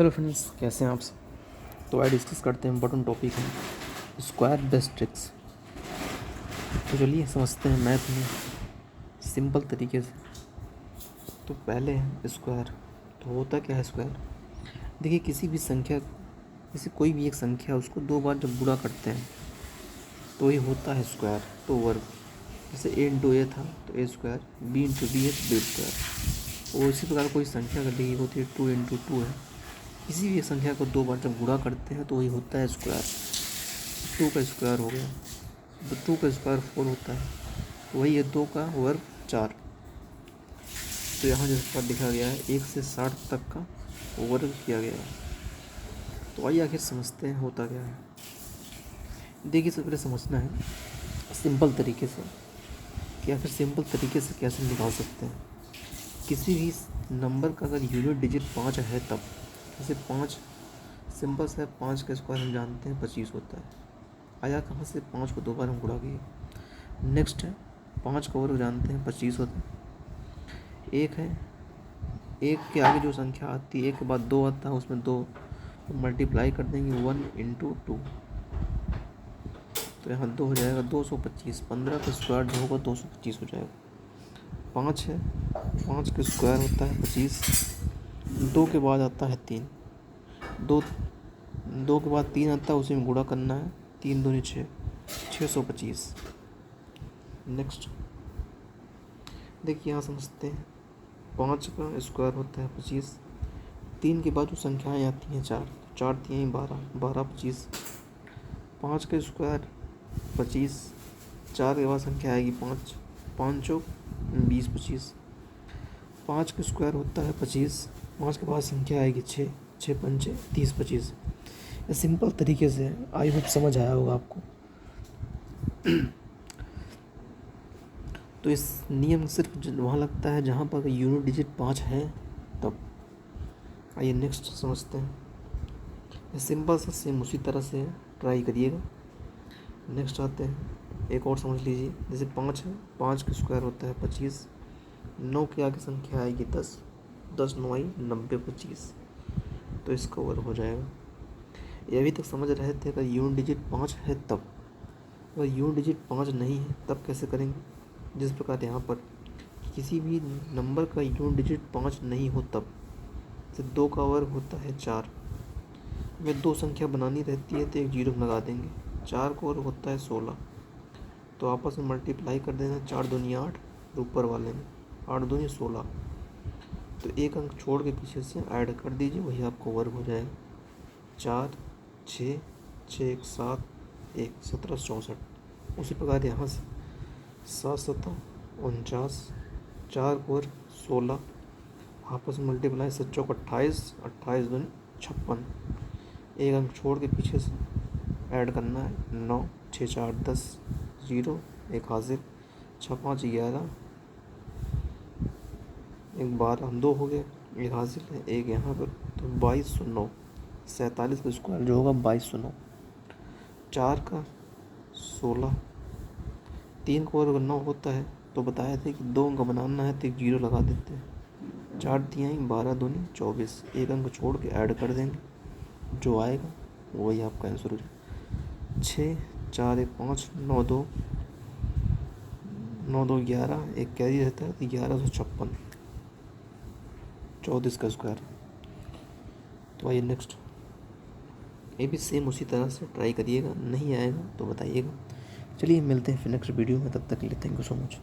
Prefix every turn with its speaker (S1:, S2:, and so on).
S1: Hello friends, कैसे हैं आप सब। तो आज डिस्कस करते हैं इम्पोर्टेंट टॉपिक है स्क्वायर बेस ट्रिक्स। तो चलिए समझते हैं मैथ में सिंपल तरीके से। तो पहले है स्क्वायर। तो होता क्या है स्क्वायर। देखिए किसी भी संख्या, जैसे कोई भी एक संख्या उसको दो बार जब गुणा करते हैं तो ये होता है स्क्वायर। तो वर्ग, जैसे a इंटू ए था तो ए स्क्वायर, b इंटू बी है तो बी स्क्वायर। और इसी प्रकार कोई संख्या कर दी होती है 2 इंटू 2 है। किसी भी एक संख्या को दो बार जब गुणा करते हैं तो वही होता है स्क्वायर। 2 का स्क्वायर हो गया तो 2 का स्क्वायर 4 होता है, वही है 2 का वर्ग 4। तो यहाँ जिस पर लिखा गया है 1 से 60 तक का वर्ग किया गया है। तो आइए आखिर समझते हैं होता क्या है। देखिए सबसे पहले समझना है सिंपल तरीके से कि आखिर सिंपल तरीके से कैसे निकाल सकते हैं किसी भी नंबर का। अगर यूनिट डिजिट 5 है तब, जैसे 5 सिंपल से 5 का स्क्वायर हम जानते हैं 25 होता है। आया कहाँ से, 5 को दो बार हम गुणा किए। नेक्स्ट है 5 का वर्ग जानते हैं 25 होता है। एक है, एक के आगे जो संख्या आती है, एक के बाद 2 आता है, उसमें 2 मल्टीप्लाई कर देंगे 1 इंटू 2। तो यहाँ 2 हो जाएगा 225। 15 का स्क्वायर जो होगा 225 हो जाएगा। 5 है, 5 का स्क्वायर होता है 25। 2 के बाद आता है 3, 2 के बाद 3 आता है, उसी में गुणा करना है। 3 दूनी 6, 625। नेक्स्ट देखिए यहाँ समझते हैं 5 का स्क्वायर होता है 25। 3 के बाद जो संख्याएँ आती हैं 4, 4 3 12, 12 25। 5 का स्क्वायर 25, 4 के बाद संख्या आएगी 5, 5 चौक 20 25। 5 का स्क्वायर होता है 25, 5 के बाद संख्या आएगी 6, 6 पंचे 30 25। ये सिंपल तरीके से आई होप समझ आया होगा आपको। तो इस नियम सिर्फ वहाँ लगता है जहाँ पर यूनिट डिजिट 5 है तब। आइए नेक्स्ट समझते हैं। सिंपल सा सेम उसी तरह से ट्राई करिएगा। नेक्स्ट आते हैं, एक और समझ लीजिए। जैसे 5 है, 5 का स्क्वायर होता है 25। 9 के आगे संख्या आएगी 10, 10 9 आई 90 25। तो इसका वर्ग हो जाएगा। ये अभी तक समझ रहे थे अगर यूनिट डिजिट 5 है तब। अगर यूनिट डिजिट 5 नहीं है तब कैसे करेंगे। जिस प्रकार यहाँ पर किसी भी नंबर का यूनिट डिजिट 5 नहीं हो तब, जैसे 2 का वर्ग होता है 4, में 2 संख्या बनानी रहती है तो एक जीरो लगा देंगे। 4 का वर्ग होता है 16, तो आपस में मल्टीप्लाई कर देना। 4 दूनी 8, ऊपर वाले में 8 दूनी 16। तो एक अंक छोड़ के पीछे से ऐड कर दीजिए, वही आपको वर्ग हो जाएगा। 4 6 6 1 7 1 17 64। उसी प्रकार यहाँ से 7 7 49, 4 और 16 आपस में मल्टीप्लाई, 7 चौक 28, 28 दूनी 56। एक अंक छोड़ के पीछे से ऐड करना है। 9 6 4 10 0 एक हाजिर, 6 5 11, एक 12 2 हो गए, एक हाजिर है, एक यहाँ पर। तो 2209, 47 का स्क्वायर जो होगा 2209। 4 का 16, 3 का वर्ग 9 होता है, तो बताया था कि 2 अंक बनाना है तो एक जीरो लगा देते हैं। 4 3 12 दूनी 24, एक अंक छोड़ के ऐड कर देंगे, जो आएगा वही आपका आंसर हो जाएगा। 6 4 1 5 9 2 9 2 11, एक कैरी रहता है तो 1156, 34 का स्क्वायर। तो आइए नेक्स्ट, ये भी सेम उसी तरह से ट्राई करिएगा। नहीं आएगा तो बताइएगा। चलिए मिलते हैं फिर नेक्स्ट वीडियो में, तब तक के लिए थैंक यू सो मच।